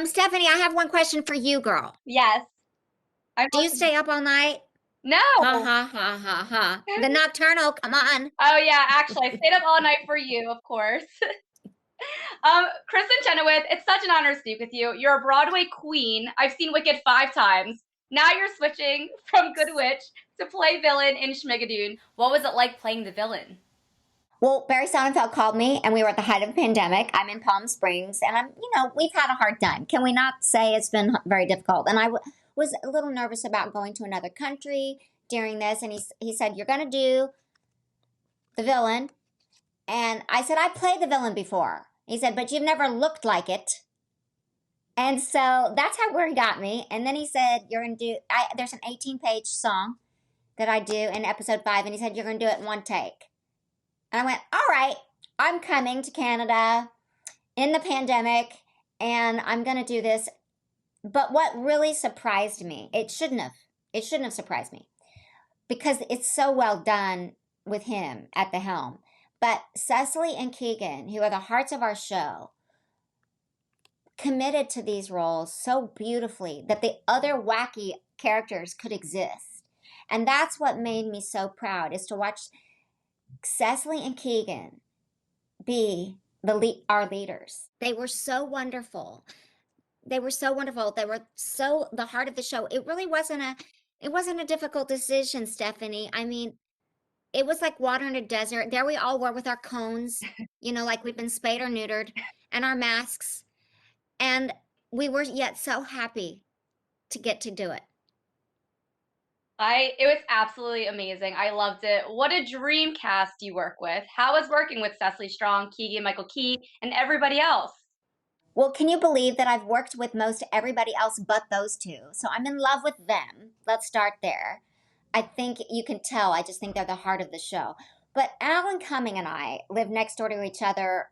Stephanie, I have one question for you, girl. Yes. I'm Do you stay up all night? Ha No. ha ha ha ha. The nocturnal, come on. Oh yeah, actually, I stayed up all night for you, of course. Kristin Chenoweth, it's such an honor to speak with you. You're a Broadway queen. I've seen Wicked 5 times. Now you're switching from Good Witch to play villain in Schmigadoon. What was it like playing the villain? Well, Barry Sonnenfeld called me, and we were at the height of the pandemic. I'm in Palm Springs, and we've had a hard time. Can we not say it's been very difficult? And was a little nervous about going to another country during this. And he said, "You're going to do the villain." And I said, "I played the villain before." He said, "But you've never looked like it." And so that's where he got me. And then he said, "You're going to do, there's an 18-page song that I do in episode 5. And he said, "You're going to do it in one take." And I went, "All right, I'm coming to Canada in the pandemic, and I'm going to do this." But what really surprised me, it shouldn't have surprised me, because it's so well done with him at the helm. But Cecily and Keegan, who are the hearts of our show, committed to these roles so beautifully that the other wacky characters could exist. And that's what made me so proud, is to watch Cecily and Keegan be our leaders. They were so wonderful. They were so wonderful. They were so the heart of the show. It really wasn't a difficult decision, Stephanie. I mean, it was like water in a desert. There we all were with our cones, like we've been spayed or neutered, and our masks. And we were yet so happy to get to do it. It was absolutely amazing. I loved it. What a dream cast you work with. How was working with Cecily Strong, Keegan, Michael Key, and everybody else? Well, can you believe that I've worked with most everybody else but those two? So I'm in love with them. Let's start there. I think you can tell. I just think they're the heart of the show. But Alan Cumming and I live next door to each other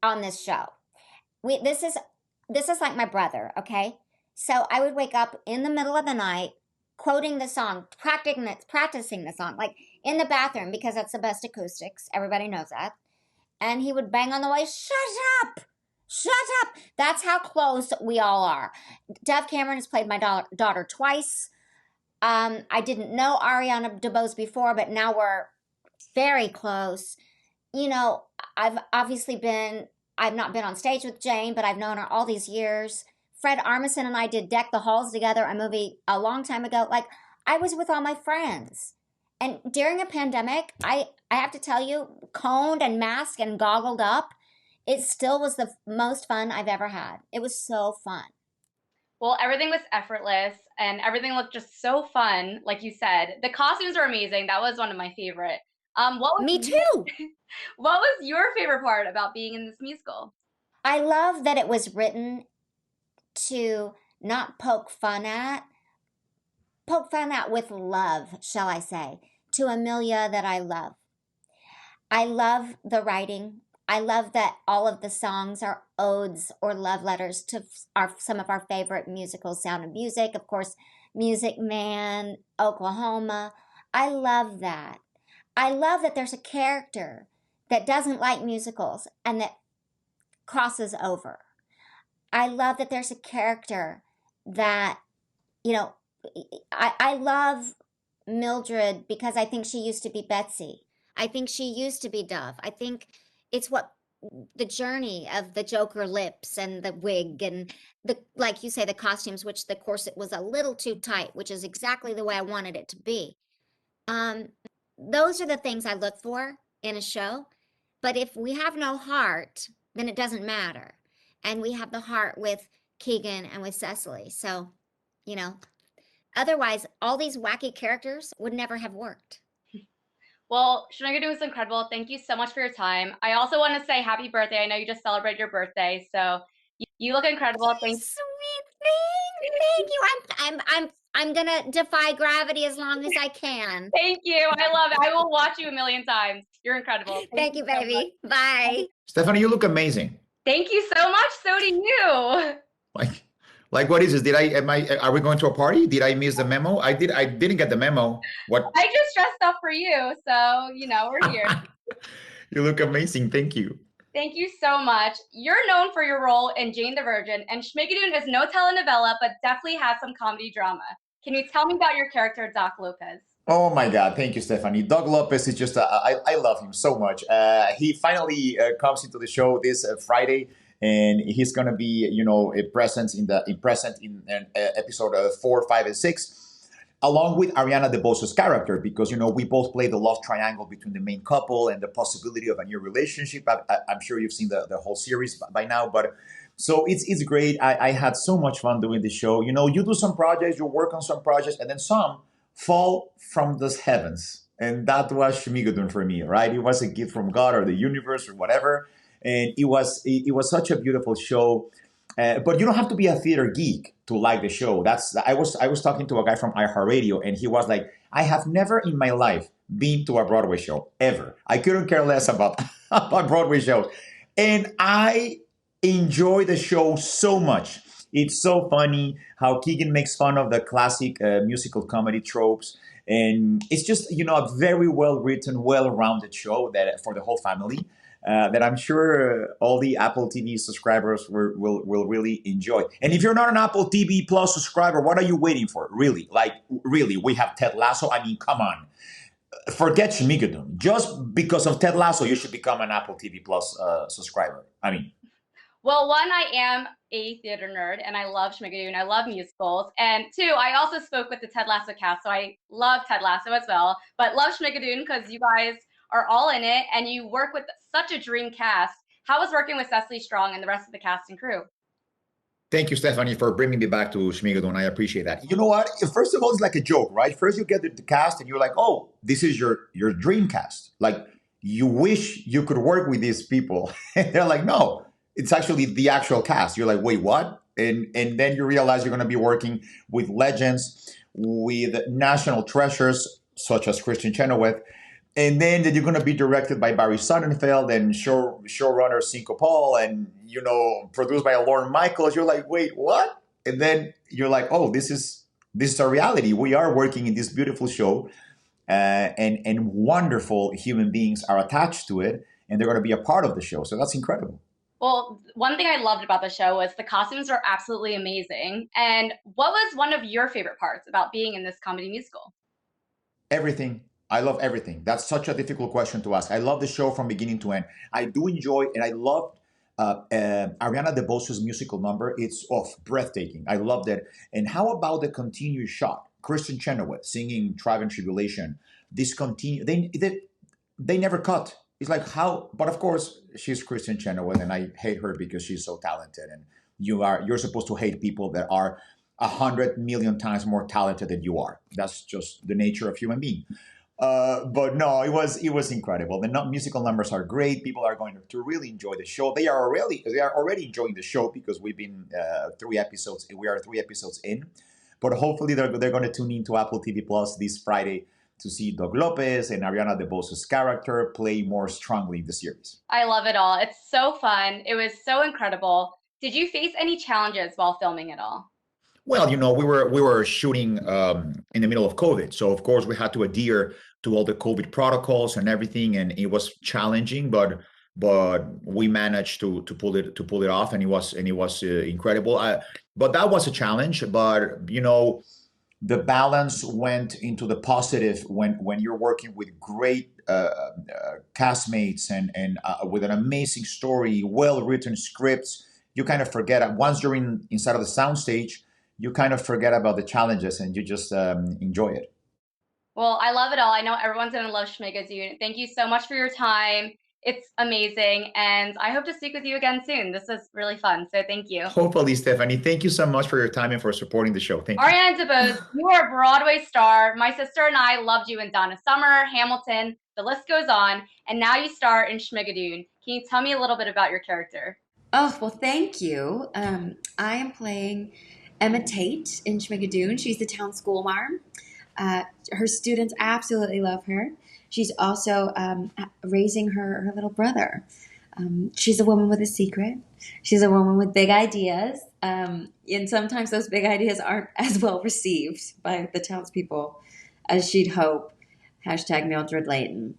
on this show. This is like my brother, okay? So I would wake up in the middle of the night quoting the song, practicing the song, like in the bathroom, because that's the best acoustics. Everybody knows that. And he would bang on the way, "Shut up! Shut up!" That's how close we all are. Dove Cameron has played my daughter twice. I didn't know Ariana DeBose before, but now we're very close. I've not been on stage with Jane, but I've known her all these years. Fred Armisen and I did Deck the Halls together, a movie a long time ago. Like, I was with all my friends. And during a pandemic, I have to tell you, coned and masked and goggled up, it still was the most fun I've ever had. It was so fun. Well, everything was effortless and everything looked just so fun, like you said. The costumes are amazing. That was one of my favorite. Me too. What was your favorite part about being in this musical? I love that it was written to not poke fun at with love, shall I say, to Amelia that I love. I love the writing. I love that all of the songs are odes or love letters to some of our favorite musicals, Sound of Music, of course, Music Man, Oklahoma. I love that. I love that there's a character that doesn't like musicals and that crosses over. I love that there's a character that, I love Mildred because I think she used to be Betsy. I think she used to be Dove. I think it's what the journey of the Joker lips and the wig and like you say, the costumes, which the corset was a little too tight, which is exactly the way I wanted it to be. Those are the things I look for in a show. But if we have no heart, then it doesn't matter. And we have the heart with Keegan and with Cecily. So, otherwise, all these wacky characters would never have worked. Well, Schmigadoon was incredible. Thank you so much for your time. I also want to say happy birthday. I know you just celebrated your birthday, so you look incredible. Thank Sweet thing. Thank you. I'm gonna defy gravity as long as I can. Thank you. I love it. I will watch you a million times. You're incredible. Thank you, baby. So bye. Stephanie, you look amazing. Thank you so much. So do you. Like what is this? Are we going to a party? Did I miss the memo? I didn't get the memo. What? I just dressed up for you, so we're here. You look amazing. Thank you. Thank you so much. You're known for your role in Jane the Virgin, and Schmigadoon is no telenovela, but definitely has some comedy drama. Can you tell me about your character, Doc Lopez? Oh my God! Thank you, Stephanie. Doug Lopez is just I love him so much. He finally comes into the show this Friday, and he's gonna be a presence in episode 4, 5, and 6, along with Ariana DeBose's character, because we both play the love triangle between the main couple and the possibility of a new relationship. I'm sure you've seen the whole series by now, but. So it's great. I had so much fun doing the show. You do some projects, you work on some projects, and then some fall from the heavens. And that was Schmigadoon for me, right? It was a gift from God or the universe or whatever. And it was such a beautiful show. But you don't have to be a theater geek to like the show. I was talking to a guy from iHeartRadio, and he was like, I have never in my life been to a Broadway show, ever. I couldn't care less about Broadway shows. And I enjoy the show so much. It's so funny how Keegan makes fun of the classic musical comedy tropes. And it's just, a very well written, well rounded show that for the whole family that I'm sure all the Apple TV subscribers will really enjoy. And if you're not an Apple TV Plus subscriber, what are you waiting for? Really? Really, we have Ted Lasso. I mean, come on. Forget Schmigadoon. Just because of Ted Lasso, you should become an Apple TV Plus subscriber. I mean, well, one, I am a theater nerd, and I love Schmigadoon. I love musicals. And two, I also spoke with the Ted Lasso cast, so I love Ted Lasso as well, but love Schmigadoon because you guys are all in it, and you work with such a dream cast. How was working with Cecily Strong and the rest of the cast and crew? Thank you, Stephanie, for bringing me back to Schmigadoon. I appreciate that. You know what? First of all, it's like a joke, right? First, you get the cast, and you're like, oh, this is your dream cast. Like, you wish you could work with these people. And they're like, no. It's actually the actual cast. You're like, wait, what? And then you realize you're going to be working with legends, with national treasures such as Kristin Chenoweth, and then that you're going to be directed by Barry Sonnenfeld and showrunner Cinco Paul, and produced by Lorne Michaels. You're like, wait, what? And then you're like, oh, this is a reality. We are working in this beautiful show, and wonderful human beings are attached to it, and they're going to be a part of the show. So that's incredible. Well, one thing I loved about the show was the costumes are absolutely amazing. And what was one of your favorite parts about being in this comedy musical? Everything. I love everything. That's such a difficult question to ask. I love the show from beginning to end. I do enjoy, and I loved Ariana DeBose's musical number. It's breathtaking. I loved it. And how about the continuous shot? Kristin Chenoweth singing Tribe and Tribulation. They never cut. It's like how, but of course she's Kristin Chenoweth, and I hate her because she's so talented. And you're supposed to hate people that are 100 million times more talented than you are. That's just the nature of human being. But no, it was incredible. The musical numbers are great. People are going to really enjoy the show. They are already enjoying the show because we've been 3 episodes. We are 3 episodes in, but hopefully they're going to tune into Apple TV Plus this Friday to see Doug Lopez and Ariana DeBose's character play more strongly in the series. I love it all. It's so fun. It was so incredible. Did you face any challenges while filming it all? Well, we were shooting in the middle of COVID, so of course we had to adhere to all the COVID protocols and everything, and it was challenging, but we managed to pull it off, and it was incredible. But that was a challenge, but the balance went into the positive when you're working with great castmates and with an amazing story, well-written scripts. You kind of forget, once you're inside of the soundstage, you kind of forget about the challenges and you just enjoy it. Well, I love it all. I know everyone's going to love Schmigadoon. Thank you so much for your time. It's amazing, and I hope to speak with you again soon. This was really fun, so thank you. Hopefully, Stephanie. Thank you so much for your time and for supporting the show. Thank you. Ariana DeBose, you are a Broadway star. My sister and I loved you in Donna Summer, Hamilton, the list goes on, and now you star in Schmigadoon. Can you tell me a little bit about your character? Oh, well, thank you. I am playing Emma Tate in Schmigadoon. She's the town schoolmarm. Her students absolutely love her. She's also raising her little brother. She's a woman with a secret. She's a woman with big ideas. And sometimes those big ideas aren't as well received by the townspeople as she'd hope. # Mildred Layton.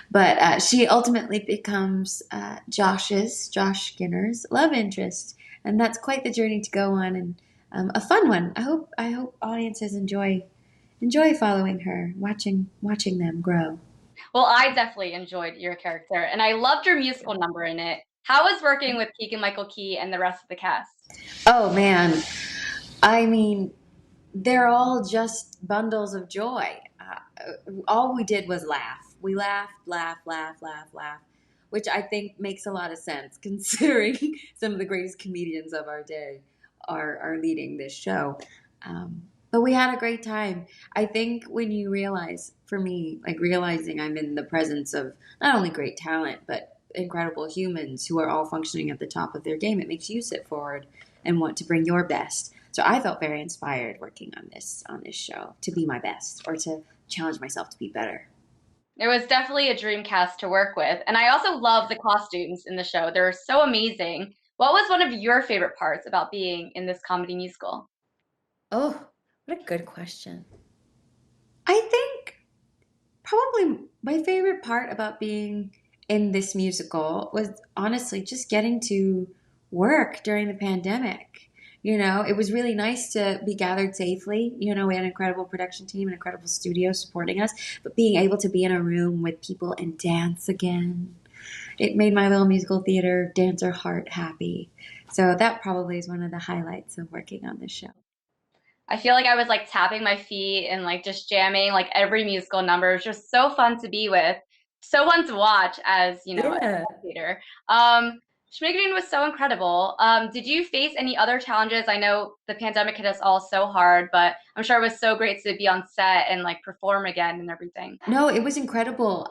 But she ultimately becomes Josh Skinner's love interest, and that's quite the journey to go on, and a fun one. I hope audiences enjoy following her, watching them grow. Well, I definitely enjoyed your character, and I loved your musical number in it. How was working with Keegan Michael Key and the rest of the cast? Oh man, I mean, they're all just bundles of joy. All we did was laugh. We laughed, which I think makes a lot of sense considering some of the greatest comedians of our day are leading this show. But we had a great time. I think when you realize, for me, like realizing I'm in the presence of not only great talent, but incredible humans who are all functioning at the top of their game, it makes you sit forward and want to bring your best. So I felt very inspired working on this show to be my best or to challenge myself to be better. It was definitely a dream cast to work with, and I also love the costumes in the show. They're so amazing. What was one of your favorite parts about being in this comedy musical? Oh, what a good question. I think probably my favorite part about being in this musical was honestly just getting to work during the pandemic. It was really nice to be gathered safely. We had an incredible production team, an incredible studio supporting us, but being able to be in a room with people and dance again, it made my little musical theater dancer heart happy. So that probably is one of the highlights of working on this show. I feel like I was like tapping my feet and like just jamming like every musical number. It was just so fun to be with, so fun to watch as, a Yeah. spectator. Schmigadoon was so incredible. Did you face any other challenges? I know the pandemic hit us all so hard, but I'm sure it was so great to be on set and like perform again and everything. No, it was incredible.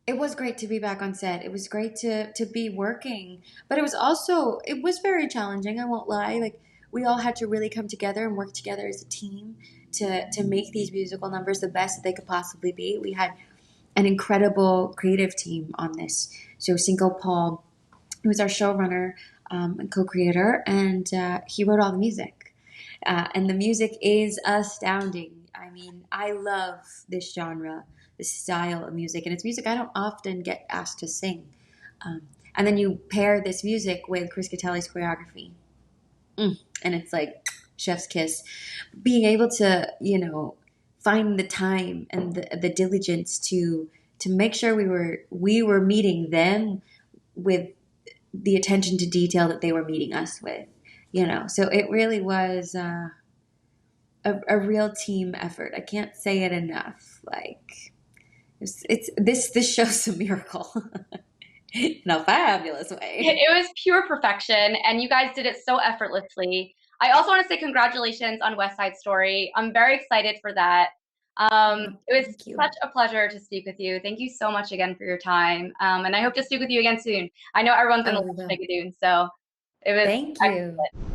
It was great to be back on set. It was great to be working, but it was very challenging. I won't lie. Like we all had to really come together and work together as a team to make these musical numbers the best that they could possibly be. We had an incredible creative team on this. So Cinco Paul, who was our showrunner and co-creator, and he wrote all the music. And the music is astounding. I mean, I love this genre, this style of music, and it's music I don't often get asked to sing. And then you pair this music with Chris Catelli's choreography, and it's like chef's kiss. Being able to, find the time and the diligence to make sure we were meeting them with the attention to detail that they were meeting us with. So it really was a real team effort. I can't say it enough. Like it's this show's a miracle in a fabulous way. It was pure perfection, and you guys did it so effortlessly. I also want to say congratulations on West Side Story. I'm very excited for that. It was such a pleasure to speak with you. Thank you so much again for your time. And I hope to speak with you again soon. I know everyone's going to love Schmigadoon, so it was Thank you. excellent.